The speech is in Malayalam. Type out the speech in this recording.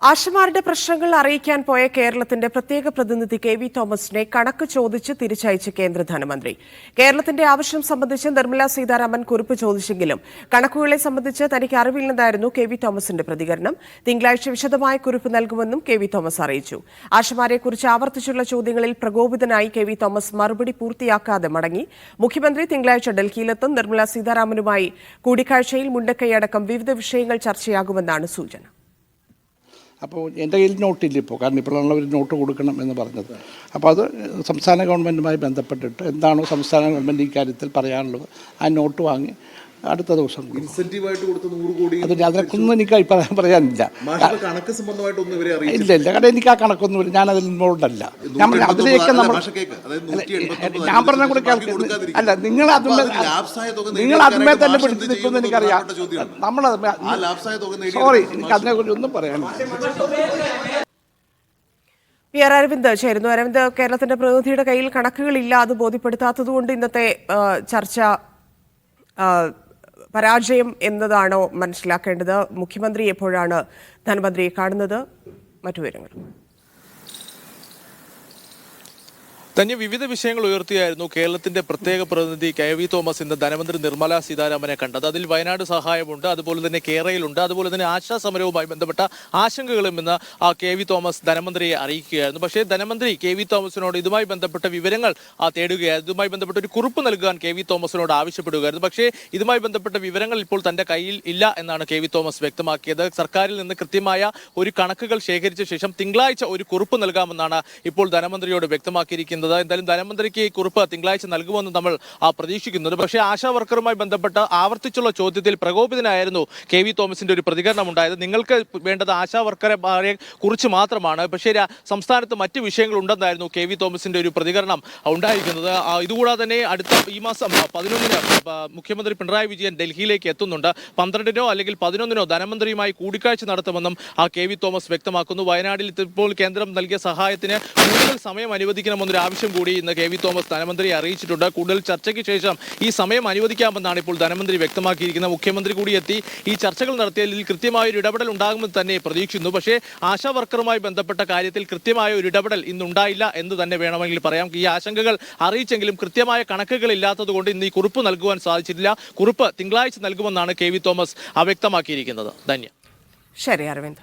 ആശമാരുടെ പ്രശ്നങ്ങൾ അറിയിക്കാൻ പോയ കേരളത്തിന്റെ പ്രത്യേക പ്രതിനിധി കെ.വി. തോമസിനെ കണക്ക് ചോദിച്ച് തിരിച്ചയച്ച കേന്ദ്ര ധനമന്ത്രി. കേരളത്തിന്റെ ആവശ്യം സംബന്ധിച്ച് നിർമ്മലാ സീതാരാമൻ കുറിപ്പ് ചോദിച്ചെങ്കിലും കണക്കുകളെ സംബന്ധിച്ച് തനിക്ക് അറിവില്ലെന്നായിരുന്നു കെ.വി. തോമസിന്റെ പ്രതികരണം. തിങ്കളാഴ്ച വിശദമായ കുറിപ്പ് നൽകുമെന്നും കെ.വി. തോമസ് അറിയിച്ചു. ആശമാരെക്കുറിച്ച് ആവർത്തിച്ചുള്ള ചോദ്യങ്ങളിൽ പ്രകോപിതനായി കെ.വി. തോമസ് മറുപടി പൂർത്തിയാക്കാതെ മടങ്ങി. മുഖ്യമന്ത്രി തിങ്കളാഴ്ച ഡൽഹിയിലെത്തും. നിർമ്മലാ സീതാരാമനുമായി കൂടിക്കാഴ്ചയിൽ മുണ്ടക്കൈയടക്കം വിവിധ വിഷയങ്ങൾ ചർച്ചയാകുമെന്നാണ് സൂചന. അപ്പോൾ എൻ്റെ കയ്യിൽ നോട്ടില്ല ഇപ്പോൾ, കാരണം ഇപ്പോഴാണ് ഒരു നോട്ട് കൊടുക്കണം എന്ന് പറഞ്ഞത്. അപ്പോൾ അത് സംസ്ഥാന ഗവൺമെൻറ്റുമായി ബന്ധപ്പെട്ടിട്ട് എന്താണോ സംസ്ഥാന ഗവൺമെൻറ് ഇക്കാര്യത്തിൽ പറയാനുള്ളത് ആ നോട്ട് വാങ്ങി അടുത്ത ദിവസം ഇൻസെന്റീവായിട്ട് കൊടുത്ത 100 കോടി അതിനൊന്നും എനിക്ക് അഭിപ്രായം പറയാനില്ല. കണക്ക് സംബന്ധമായിട്ടൊന്നും ഇവരെ ഇല്ല കാരണം എനിക്ക് ആ കണക്കൊന്നുമില്ല, ഞാനതിൽ ഇൻവോൾവ് അല്ല. ഞാൻ അതിലേക്ക് ഞാൻ പറഞ്ഞ കൂടെ അല്ല, നിങ്ങൾ അതുമേ തന്നെ പിടിച്ചു നിൽക്കുമെന്ന് എനിക്കറിയാം. സോറി, എനിക്ക് അതിനെക്കുറിച്ച് ഒന്നും പറയാനില്ല. പി ആർ അരവിന്ദ് ചേരുന്നു. അരവിന്ദ്, കേരളത്തിന്റെ പ്രതിനിധിയുടെ കയ്യിൽ കണക്കുകളില്ല, അത് ബോധ്യപ്പെടുത്താത്തതുകൊണ്ട് ഇന്നത്തെ ചർച്ച പരാജയം എന്നതാണോ മനസ്സിലാക്കേണ്ടത്? മുഖ്യമന്ത്രി എപ്പോഴാണ് ധനമന്ത്രിയെ കാണുന്നത്? മറ്റു വിവരങ്ങൾ. തന്നെ വിവിധ വിഷയങ്ങൾ ഉയർത്തിയായിരുന്നു കേരളത്തിന്റെ പ്രത്യേക പ്രതിനിധി കെ.വി. തോമസ് ഇന്ന് ധനമന്ത്രി നിർമ്മലാ സീതാരാമനെ കണ്ടത്. അതിൽ വയനാട് സഹായമുണ്ട്, അതുപോലെ തന്നെ കേരളയിലുണ്ട്, അതുപോലെ തന്നെ ആശാ സമരവുമായി ബന്ധപ്പെട്ട ആശങ്കകളും ഇന്ന് കെ.വി. തോമസ് ധനമന്ത്രിയെ അറിയിക്കുകയായിരുന്നു. പക്ഷേ ധനമന്ത്രി കെ.വി. തോമസിനോട് ഇതുമായി ബന്ധപ്പെട്ട വിവരങ്ങൾ തേടുകയായിരുന്നു. ഇതുമായി ബന്ധപ്പെട്ട ഒരു കുറിപ്പ് നൽകാൻ കെ.വി. തോമസിനോട് ആവശ്യപ്പെടുകയായിരുന്നു. പക്ഷേ ഇതുമായി ബന്ധപ്പെട്ട വിവരങ്ങൾ ഇപ്പോൾ തന്റെ കയ്യിൽ ഇല്ല എന്നാണ് കെ.വി. തോമസ് വ്യക്തമാക്കിയത്. സർക്കാരിൽ നിന്ന് കൃത്യമായ ഒരു കണക്കുകൾ ശേഖരിച്ച ശേഷം തിങ്കളാഴ്ച ഒരു കുറിപ്പ് നൽകാമെന്നാണ് ഇപ്പോൾ ധനമന്ത്രിയോട് വ്യക്തമാക്കിയിരിക്കുന്നത്. എന്തായാലും ധനമന്ത്രിക്ക് ഈ കുറിപ്പ് തിങ്കളാഴ്ച നൽകുമെന്ന് നമ്മൾ പ്രതീക്ഷിക്കുന്നുണ്ട്. പക്ഷേ ആശാ വർക്കറുമായി ബന്ധപ്പെട്ട ആവർത്തിച്ചുള്ള ചോദ്യത്തിൽ പ്രകോപിതനായിരുന്നു കെ.വി. തോമസിന്റെ ഒരു പ്രതികരണം ഉണ്ടായത്. നിങ്ങൾക്ക് വേണ്ടത് ആശാ വർക്കറെ കുറിച്ച് മാത്രമാണ്, പക്ഷേ സംസ്ഥാനത്ത് മറ്റ് വിഷയങ്ങൾ ഉണ്ടെന്നായിരുന്നു കെ.വി. തോമസിന്റെ ഒരു പ്രതികരണം ഉണ്ടായിരിക്കുന്നത്. ഇതുകൂടാതെ തന്നെ അടുത്ത ഈ മാസം 11-ന് മുഖ്യമന്ത്രി പിണറായി വിജയൻ ഡൽഹിയിലേക്ക് എത്തുന്നുണ്ട്. 12-നോ അല്ലെങ്കിൽ 11-നോ ധനമന്ത്രിയുമായി കൂടിക്കാഴ്ച നടത്തുമെന്നും കെ.വി. തോമസ് വ്യക്തമാക്കുന്നു. വയനാട്ടിൽ ഇപ്പോൾ കേന്ദ്രം നൽകിയ സഹായത്തിന് കൂടുതൽ സമയം അനുവദിക്കണമെന്നൊരു ആവശ്യം കൂടി ഇന്ന് കെ.വി. തോമസ് ധനമന്ത്രിയെ അറിയിച്ചിട്ടുണ്ട്. കൂടുതൽ ചർച്ചയ്ക്ക് ശേഷം ഈ സമയം അനുവദിക്കാമെന്നാണ് ഇപ്പോൾ ധനമന്ത്രി വ്യക്തമാക്കിയിരിക്കുന്നത്. മുഖ്യമന്ത്രി കൂടി എത്തി ഈ ചർച്ചകൾ നടത്തിയതിൽ കൃത്യമായ ഒരു ഇടപെടൽ ഉണ്ടാകുമെന്ന് തന്നെ പ്രതീക്ഷിക്കുന്നു. പക്ഷേ ആശാ വർക്കറുമായി ബന്ധപ്പെട്ട കാര്യത്തിൽ കൃത്യമായ ഒരു ഇടപെടൽ ഇന്നുണ്ടായില്ല എന്ന് തന്നെ വേണമെങ്കിൽ പറയാം. ഈ ആശങ്കകൾ അറിയിച്ചെങ്കിലും കൃത്യമായ കണക്കുകൾ ഇല്ലാത്തതുകൊണ്ട് ഇന്ന് ഈ കുറിപ്പ് നൽകുവാൻ സാധിച്ചിട്ടില്ല. കുറിപ്പ് തിങ്കളാഴ്ച നൽകുമെന്നാണ് കെ.വി. തോമസ് വ്യക്തമാക്കിയിരിക്കുന്നത്. ധന്യ. ശരി അരവിന്ദ്.